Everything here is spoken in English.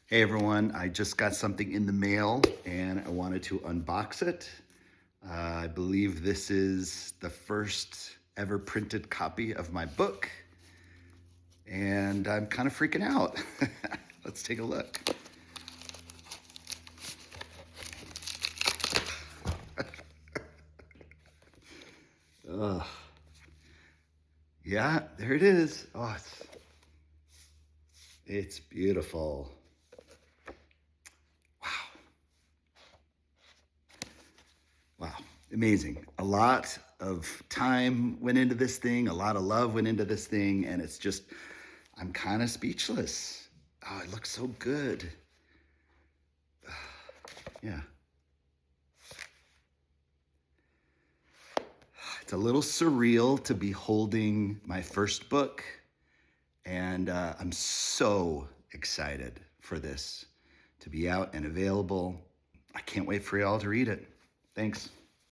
Hey everyone, I just got something in the mail and I wanted to unbox it. I believe this is the first ever printed copy of my book and I'm kind of freaking out. Let's take a look. Ugh. Yeah, there it is. Oh, it's beautiful. Wow, amazing. A lot of time went into this thing, a lot of love went into this thing, and it's just, I'm kind of speechless. Oh, it looks so good. Yeah. It's a little surreal to be holding my first book, and I'm so excited for this to be out and available. I can't wait for y'all to read it. Thanks.